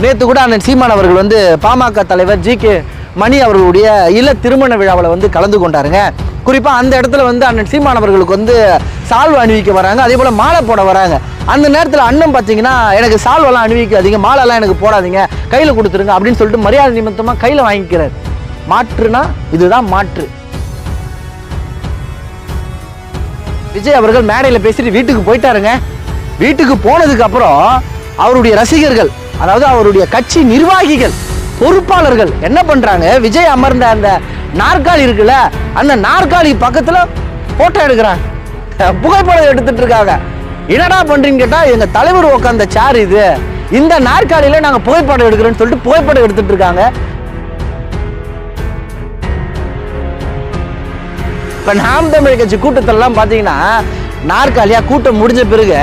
நேற்று கூட அண்ணன் சீமான் அவர்கள் வந்து பாமக தலைவர் ஜி.கே. மணி அவர்களுடைய இல்ல திருமண விழாவில் வந்து கலந்து கொண்டாருங்க. குறிப்பாக அந்த இடத்துல வந்து அண்ணன் சீமான் அவர்களுக்கு வந்து சால்வை அணிவிக்க வராங்க, அதே போல் மாலை போட வராங்க. அந்த நேரத்தில் அண்ணன் பார்த்தீங்கன்னா எனக்கு சால்வெல்லாம் அணிவிக்காதீங்க, மாலைலாம் எனக்கு போடாதீங்க, கையில் கொடுத்துருங்க அப்படின்னு சொல்லிட்டு மரியாதை நிமித்தமாக கையில் வாங்கிக்கிறார். மாற்றுனா இதுதான் மாற்று. விஜய் அவர்கள் மேடையில் பேசிட்டு வீட்டுக்கு போயிட்டாருங்க. வீட்டுக்கு போனதுக்கு அப்புறம் அவருடைய ரசிகர்கள், அதாவது அவருடைய கட்சி நிர்வாகிகள், பொறுப்பாளர்கள் என்ன பண்றாங்க, விஜய் அமர்ந்த அந்த நாற்காலி இருக்குல்ல, அந்த நாற்காலி பக்கத்துல போட்டோ எடுக்கிறாங்க, புகைப்படம் எடுத்துட்டு இருக்காங்க. என்னடா பண்றீங்கன்னு கேட்டா, எங்க தலைவர் உட்கார்ந்த சேர் இது, இந்த நாற்காலியில நாங்க புகைப்படம் எடுக்கிறோம்னு சொல்லிட்டு புகைப்படம் எடுத்துட்டு இருக்காங்க. இப்ப நாம் தமிழ் கட்சி கூட்டத்திலாம் பாத்தீங்கன்னா நாற்காலியா கூட்டம் முடிஞ்ச பிறகு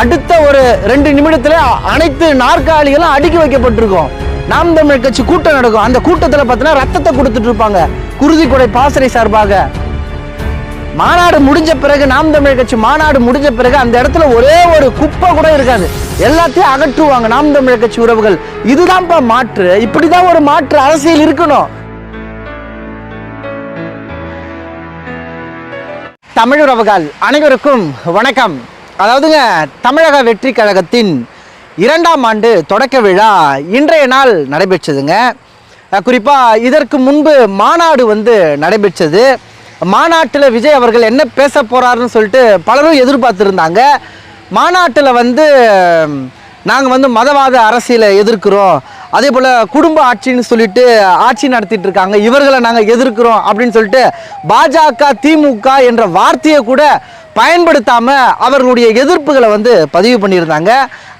அடுத்த ஒரு 2 நிமிடத்துல அனைத்து நாற்காலிகளும் அடுக்கி வைக்கப்பட்டிருக்கும். நாம் தமிழ் கட்சி கூட்டம் நடக்கும். அந்த கூட்டத்தில் பார்த்தீங்கன்னா ரத்தத்தை கொடுத்துட்டு இருப்பாங்க குருதிக்கொடை பாசறை சார்பாக. மாநாடு முடிஞ்ச பிறகு, நாம் தமிழ் கட்சி மாநாடு முடிஞ்ச பிறகு அந்த இடத்துல ஒரே ஒரு குப்பை கூட இருக்காது, எல்லாத்தையும் அகற்றுவாங்க நாம் தமிழ் கட்சி உறவுகள். இதுதான்ப்பா மாற்று. இப்படிதான் ஒரு மாற்று அரசியல் இருக்கணும். தமிழ் உறவுகள் அனைவருக்கும் வணக்கம். அதாவதுங்க, தமிழக வெற்றி கழகத்தின் 2ஆம் ஆண்டு தொடக்க விழா இன்றைய நாள் நடைபெற்றதுங்க. குறிப்பாக இதற்கு முன்பு மாநாடு வந்து நடைபெற்றது. மாநாட்டில் விஜய் அவர்கள் என்ன பேச போகிறாருன்னு சொல்லிட்டு பலரும் எதிர்பார்த்துருந்தாங்க. மாநாட்டில் வந்து நாங்கள் வந்து மதவாத அரசியலை எதிர்க்கிறோம், அதே போல் குடும்ப ஆட்சின்னு சொல்லிட்டு ஆட்சி நடத்திட்டு இருக்காங்க, இவர்களை நாங்கள் எதிர்க்கிறோம் அப்படின்னு சொல்லிட்டு பாஜக திமுக என்ற வார்த்தையை கூட பயன்படுத்தாம அவர்களுடைய எதிர்ப்புகளை வந்து பதிவு பண்ணியிருந்தாங்க.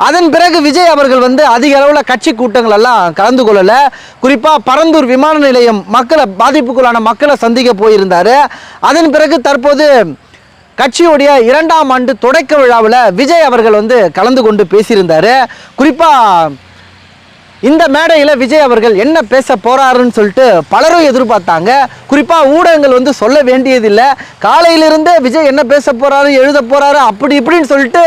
அதன் பிறகு விஜய் அவர்கள் வந்து அதிக அளவில் கட்சி கூட்டங்கள் எல்லாம் கலந்து கொள்ளல. குறிப்பாக பரந்தூர் விமான நிலையம் பாதிப்புக்குள்ளான மக்களை சந்திக்க போயிருந்தாரு. அதன் பிறகு தற்போது கட்சியுடைய 2ஆம் ஆண்டு தொடக்க விழாவில் விஜய் அவர்கள் வந்து கலந்து கொண்டு பேசியிருந்தாரு. குறிப்பாக இந்த மேடையில் விஜய் அவர்கள் என்ன பேச போறாருன்னு சொல்லிட்டு பலரும் எதிர்பார்த்தாங்க. குறிப்பாக ஊடகங்கள் வந்து சொல்ல வேண்டியதில்லை, காலையிலிருந்து விஜய் என்ன பேச போறாரு, எழுத போறாரு, அப்படி இப்படின்னு சொல்லிட்டு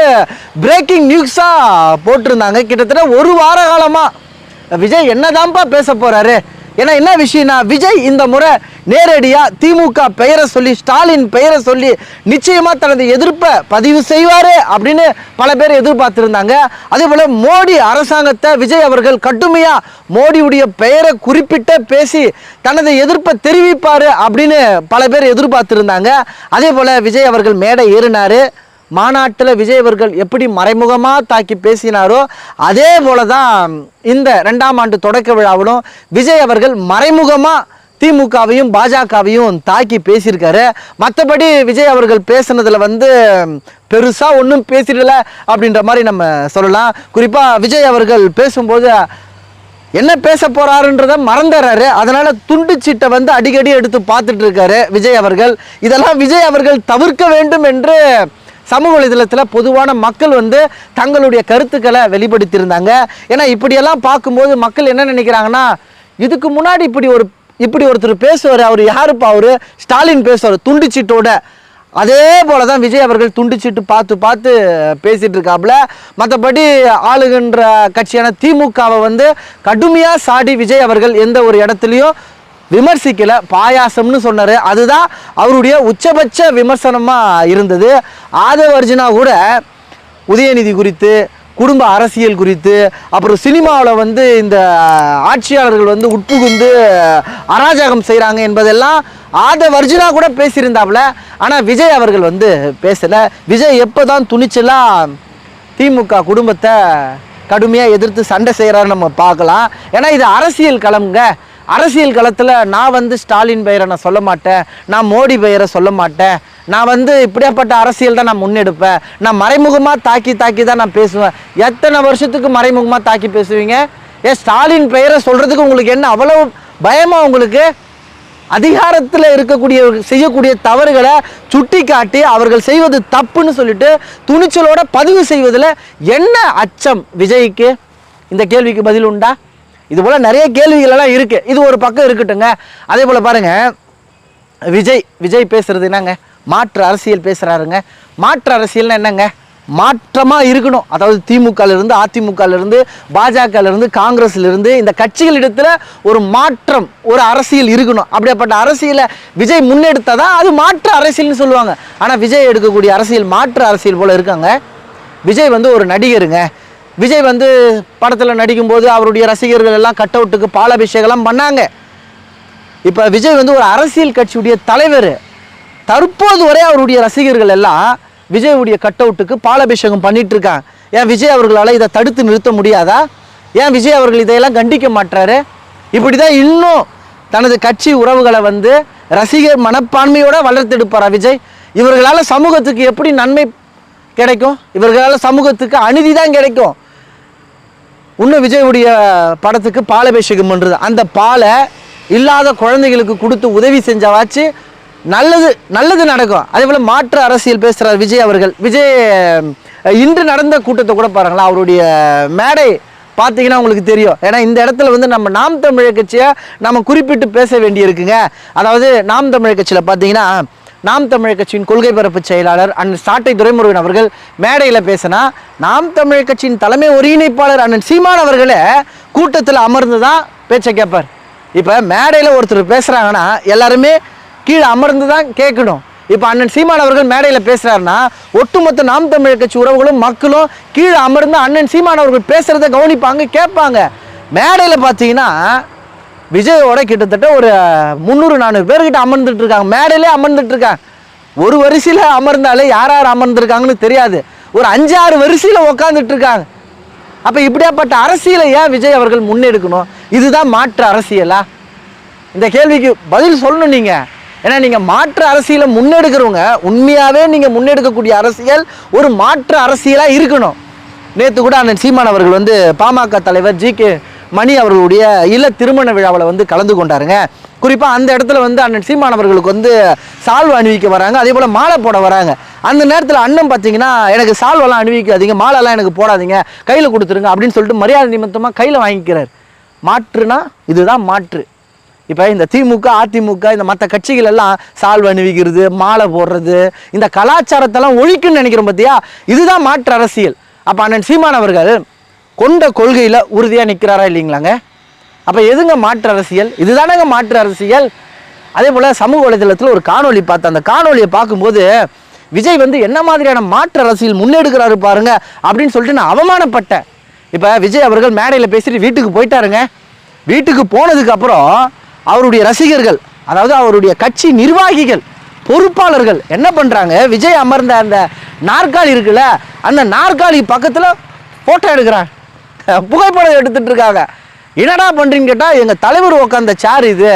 பிரேக்கிங் நியூஸாக போட்டிருந்தாங்க. கிட்டத்தட்ட ஒரு வார காலமாக விஜய் என்னதான்ப்பா பேச போறாரு. ஏன்னா என்ன விஷயம்னா, விஜய் இந்த முறை நேரடியாக திமுக பெயரை சொல்லி, ஸ்டாலின் பெயரை சொல்லி நிச்சயமாக தனது எதிர்ப்பை பதிவு செய்வார் அப்படின்னு பல பேர் எதிர்பார்த்துருந்தாங்க. அதே போல் மோடி அரசாங்கத்தை விஜய் அவர்கள் கடுமையாக மோடியுடைய பெயரை குறிப்பிட்ட பேசி தனது எதிர்ப்பை தெரிவிப்பார் அப்படின்னு பல பேர் எதிர்பார்த்துருந்தாங்க. அதே போல் விஜய் அவர்கள் மேடை ஏறினார். மாநாட்டில் விஜய் அவர்கள் எப்படி மறைமுகமாக தாக்கி பேசினாரோ அதே போல தான் இந்த 2ஆம் ஆண்டு தொடக்க விழாவிலும் விஜய் அவர்கள் மறைமுகமாக திமுகவையும் பாஜகவையும் தாக்கி பேசியிருக்காரு. மற்றபடி விஜய் அவர்கள் பேசுனதில் வந்து பெருசாக ஒன்றும் பேசிடல அப்படின்ற மாதிரி நம்ம சொல்லலாம். குறிப்பாக விஜய் அவர்கள் பேசும்போது என்ன பேச போறாருன்றத மறந்துடுறாரு. அதனால துண்டு சீட்டை வந்து அடிக்கடி எடுத்து பார்த்துட்டு இருக்காரு விஜய் அவர்கள். இதெல்லாம் விஜய் அவர்கள் தவிர்க்க வேண்டும் என்று சமூக வலைதளத்தில் பொதுவான மக்கள் வந்து தங்களுடைய கருத்துக்களை வெளிப்படுத்தியிருந்தாங்க. ஏன்னா இப்படியெல்லாம் பார்க்கும்போது மக்கள் என்ன நினைக்கிறாங்கன்னா, இதுக்கு முன்னாடி இப்படி ஒருத்தர் பேசுவார், அவர் யாருப்பா, அவர் ஸ்டாலின் பேசுவார் துண்டுச்சீட்டோட. அதே போல தான் விஜய் அவர்கள் துண்டுச்சீட்டு பார்த்து பேசிட்டு இருக்காப்புல. மற்றபடி ஆளுகின்ற கட்சியான திமுகவை வந்து கடுமையாக சாடி விஜய் அவர்கள் எந்த ஒரு இடத்துலையும் விமர்சிக்கல. பாயாசம்னு சொன்னார், அதுதான் அவருடைய உச்சபட்ச விமர்சனமாக இருந்தது. ஆதவ அர்ஜுனா கூட உதயநிதி குறித்து, குடும்ப அரசியல் குறித்து, அப்புறம் சினிமாவில் வந்து இந்த ஆட்சியாளர்கள் வந்து உட்புகுந்து அராஜகம் செய்கிறாங்க என்பதெல்லாம் ஆதவ அர்ஜுனா கூட பேசியிருந்தாப்புல. ஆனால் விஜய் அவர்கள் வந்து பேசலை. விஜய் எப்போ தான் துணிச்சலாக திமுக குடும்பத்தை கடுமையாக எதிர்த்து சண்டை செய்கிறாரு நம்ம பார்க்கலாம். ஏன்னா இது அரசியல் களம்ங்க. அரசியல் களத்தில் நான் வந்து ஸ்டாலின் பெயரை நான் சொல்ல மாட்டேன், நான் மோடி பெயரை சொல்ல மாட்டேன், நான் வந்து இப்படியாப்பட்ட அரசியல் தான் நான் முன்னெடுப்பேன், நான் மறைமுகமாக தாக்கி தான் நான் பேசுவேன். எத்தனை வருஷத்துக்கு மறைமுகமாக தாக்கி பேசுவீங்க? ஸ்டாலின் பெயரை சொல்கிறதுக்கு உங்களுக்கு என்ன அவ்வளோ பயமா? உங்களுக்கு அதிகாரத்தில் இருக்கக்கூடிய செய்யக்கூடிய தவறுகளை சுட்டி காட்டி அவர்கள் செய்வது தப்புன்னு சொல்லிட்டு துணிச்சலோட பதிவு செய்வதில் என்ன அச்சம் விஜய்க்கு? இந்த கேள்விக்கு பதில் உண்டா? இது போல் நிறைய கேள்விகள் எல்லாம் இருக்குது. இது ஒரு பக்கம் இருக்கட்டுங்க. அதே போல் பாருங்கள், விஜய் பேசுகிறது என்னங்க, மாற்று அரசியல் பேசுகிறாருங்க. மாற்று அரசியல்னா என்னங்க? மாற்றமாக இருக்கணும். அதாவது திமுகலேருந்து, அதிமுகலேருந்து, பாஜகலேருந்து, காங்கிரஸ்லேருந்து இந்த கட்சிகளிடத்தில் ஒரு மாற்றம், ஒரு அரசியல் இருக்கணும். அப்படிப்பட்ட அரசியலை விஜய் முன்னெடுத்ததா அது மாற்று அரசியல்னு சொல்லுவாங்க. ஆனால் விஜய் எடுக்கக்கூடிய அரசியல் மாற்று அரசியல் போல் இருக்காங்க. விஜய் வந்து ஒரு நடிகருங்க. விஜய் வந்து படத்தில் நடிக்கும்போது அவருடைய ரசிகர்கள் எல்லாம் கட் அவுட்டுக்கு பாலாபிஷேகம்லாம் பண்ணாங்க. இப்போ விஜய் வந்து ஒரு அரசியல் கட்சியுடைய தலைவர். தற்போது வரை அவருடைய ரசிகர்கள் எல்லாம் விஜயுடைய கட் அவுட்டுக்கு பாலாபிஷேகம் பண்ணிட்டு இருக்காங்க. ஏன் விஜய் அவர்களால் இதை தடுத்து நிறுத்த முடியாதா? ஏன் விஜய் அவர்கள் இதையெல்லாம் கண்டிக்க மாட்டாரு? இப்படி தான் இன்னும் தனது கட்சி உறவுகளை வந்து ரசிகர் மனப்பான்மையோடு வளர்த்தெடுப்பாரா விஜய்? இவர்களால் சமூகத்துக்கு எப்படி நன்மை கிடைக்கும்? இவர்களால் சமூகத்துக்கு அநீதி தான் கிடைக்கும். இன்னும் விஜயுடைய படத்துக்கு பாலாபிஷேகம் பண்ணுறது, அந்த பாலை இல்லாத குழந்தைகளுக்கு கொடுத்து உதவி செஞ்சவாச்சு நல்லது நடக்கும். அதே போல் மாற்று அரசியல் பேசுகிறார் விஜய் அவர்கள். விஜய் இன்று நடந்த கூட்டத்தை கூட பாருங்களா, அவருடைய மேடை பார்த்தீங்கன்னா உங்களுக்கு தெரியும். ஏன்னா இந்த இடத்துல வந்து நம்ம நாம் தமிழர் கட்சியை நம்ம குறிப்பிட்டு பேச வேண்டியிருக்குங்க. அதாவது நாம் தமிழர் கட்சியில் பார்த்தீங்கன்னா நாம் தமிழர் கட்சியின் கொள்கை பரப்பு செயலாளர் அண்ணன் சாட்டை துரைமுருகன் அவர்கள் மேடையில் பேசினா, நாம் தமிழர் கட்சியின் தலைமை ஒருங்கிணைப்பாளர் அண்ணன் சீமான் அவர்களே கூட்டத்தில் அமர்ந்து தான் பேச்சை கேட்பார். இப்போ மேடையில் ஒருத்தர் பேசுகிறாங்கன்னா எல்லாருமே கீழே அமர்ந்து தான் கேட்கணும். இப்போ அண்ணன் சீமான் அவர்கள் மேடையில் பேசுகிறாருன்னா ஒட்டுமொத்த நாம் தமிழர் கட்சி உறவுகளும் மக்களும் கீழே அமர்ந்து அண்ணன் சீமான் அவர்கள் பேசுகிறத கவனிப்பாங்க, கேட்பாங்க. மேடையில் பார்த்தீங்கன்னா விஜயோட கிட்டத்தட்ட ஒரு 300-400 பேர்கிட்ட அமர்ந்துட்டு இருக்காங்க. மேடையிலே அமர்ந்துட்டு இருக்காங்க. ஒரு வரிசையில் அமர்ந்தாலே யார் யார் அமர்ந்துருக்காங்கன்னு தெரியாது. ஒரு 5-6 வரிசையில் உட்காந்துட்டு இருக்காங்க. அப்போ இப்படியாப்பட்ட அரசியலை ஏன் விஜய் அவர்கள் முன்னெடுக்கணும்? இதுதான் மாற்று அரசியலா? இந்த கேள்விக்கு பதில் சொல்லணும் நீங்கள். ஏன்னா நீங்கள் மாற்று அரசியலை முன்னெடுக்கிறவங்க, உண்மையாகவே நீங்கள் முன்னெடுக்கக்கூடிய அரசியல் ஒரு மாற்று அரசியலாக இருக்கணும். நேற்று கூட அண்ணன் சீமான் அவர்கள் வந்து பாமக தலைவர் ஜி.கே. மணி அவர்களுடைய இல்ல திருமண விழாவில் வந்து கலந்து கொண்டாருங்க. குறிப்பாக அந்த இடத்துல வந்து அண்ணன் சீமான் அவர்களுக்கு வந்து சால்வை அணிவிக்க வராங்க, அதே போல் மாலை போட வராங்க. அந்த நேரத்தில் அண்ணன் பார்த்தீங்கன்னா, எனக்கு சால்வெல்லாம் அணிவிக்காதீங்க, மாலைலாம் எனக்கு போடாதீங்க, கையில் கொடுத்துருங்க அப்படின்னு சொல்லிட்டு மரியாதை நிமித்தமாக கையில் வாங்கிக்கிறார். மாற்றுனா இதுதான் மாற்று. இப்போ இந்த திமுக, அதிமுக, இந்த மற்ற கட்சிகள் எல்லாம் சால்வை அணிவிக்கிறது, மாலை போடுறது, இந்த கலாச்சாரத்தெல்லாம் ஒழிக்குன்னு நினைக்கிறோம் பார்த்தியா? இதுதான் மாற்று அரசியல். அப்போ அண்ணன் சீமான் அவர்கள் கொண்ட கொள்கையில் உறுதியாக நிற்கிறாரா இல்லைங்களாங்க? அப்போ எதுங்க மாற்று அரசியல்? இதுதானங்க மாற்று அரசியல். அதே போல் சமூக வலைதளத்தில் ஒரு காணொலி பார்த்தேன். அந்த காணொலியை பார்க்கும்போது விஜய் வந்து என்ன மாதிரியான மாற்று அரசியல் முன்னெடுக்கிறாரு பாருங்க அப்படின்னு சொல்லிட்டு நான் அவமானப்பட்டேன். இப்போ விஜய் அவர்கள் மேடையில் பேசிட்டு வீட்டுக்கு போயிட்டாருங்க. வீட்டுக்கு போனதுக்கப்புறம் அவருடைய ரசிகர்கள், அதாவது அவருடைய கட்சி நிர்வாகிகள், பொறுப்பாளர்கள் என்ன பண்ணுறாங்க, விஜய் அமர்ந்த அந்த நாற்காலி இருக்குல்ல, அந்த நாற்காலி பக்கத்தில் ஃபோட்டோ எடுக்கிறாங்க, புகைப்படம் எடுத்துட்டு இருக்காங்க. என்னடா பண்ணுறீங்கன்னு கேட்டால், எங்கள் தலைவர் உட்காந்த சேர் இது,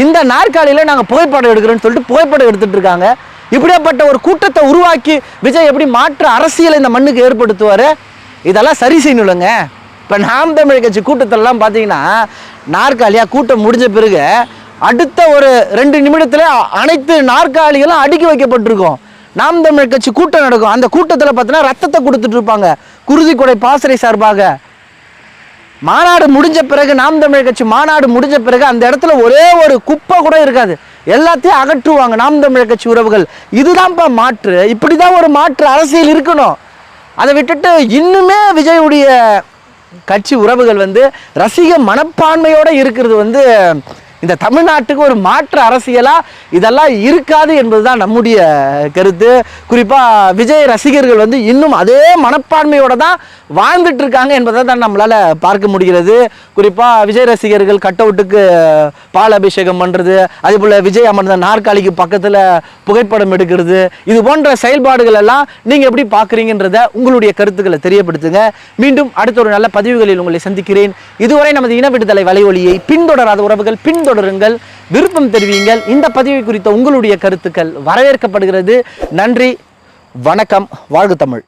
இந்த நாற்காலியில் நாங்கள் புகைப்படம் எடுக்கிறோன்னு சொல்லிட்டு புகைப்படம் எடுத்துகிட்டு இருக்காங்க. இப்படியாப்பட்ட ஒரு கூட்டத்தை உருவாக்கி விஜய் எப்படி மாற்று அரசியலை இந்த மண்ணுக்கு ஏற்படுத்துவார்? இதெல்லாம் சரி செய்யணும்லங்க. இப்போ நாம் தமிழர் கட்சி கூட்டத்திலலாம் பார்த்தீங்கன்னா, நாற்காலியாக கூட்டம் முடிஞ்ச பிறகு அடுத்த ஒரு 2 நிமிடத்தில் அனைத்து நாற்காலிகளும் அடுக்கி வைக்கப்பட்டிருக்கும். நாம் தமிழர் கட்சி கூட்டம் நடக்கும். அந்த கூட்டத்தில் பார்த்தீங்கன்னா ரத்தத்தை கொடுத்துட்டு இருப்பாங்க குருதிக்கொடை பாசறை சார்பாக. மாநாடு முடிஞ்ச பிறகு, நாம் தமிழர் கட்சி மாநாடு முடிஞ்ச பிறகு அந்த இடத்துல ஒரே ஒரு குப்பை கூட இருக்காது, எல்லாத்தையும் அகற்றுவாங்க நாம் தமிழர் கட்சி உறவுகள். இதுதான்ப்பா மாற்று. இப்படி தான் ஒரு மாற்று அரசியல் இருக்கணும். அதை விட்டுட்டு இன்னுமே விஜயுடைய கட்சி உறவுகள் வந்து ரசிக மனப்பான்மையோடு இருக்கிறது வந்து இந்த தமிழ்நாட்டுக்கு ஒரு மாற்று அரசியலாக இதெல்லாம் இருக்காது என்பதுதான் நம்முடைய கருத்து. குறிப்பாக விஜய் ரசிகர்கள் வந்து இன்னும் அதே மனப்பான்மையோடு தான் வாழ்ந்துட்டு இருக்காங்க என்பதை தான் நம்மளால் பார்க்க முடிகிறது. குறிப்பாக விஜய் ரசிகர்கள் கட் அவுட்டுக்கு பால் அபிஷேகம் பண்ணுறது, அதே போல் விஜய் அமர்ந்த நாற்காலிக்கு பக்கத்தில் புகைப்படம் எடுக்கிறது, இது போன்ற செயல்பாடுகள் எல்லாம் நீங்கள் எப்படி பார்க்குறீங்கன்றத உங்களுடைய கருத்துக்களை தெரியப்படுத்துங்க. மீண்டும் அடுத்த ஒரு நல்ல பதிவுகளில் உங்களை சந்திக்கிறேன். இதுவரை நமது இன விடுதலை வலையொலியை பின்தொடராத உறவுகள் பின்தொடருங்கள், விருப்பம் தெரிவியுங்கள். இந்த பதிவை குறித்த உங்களுடைய கருத்துக்கள் வரவேற்கப்படுகிறது. நன்றி, வணக்கம், வாழ்க தமிழ்.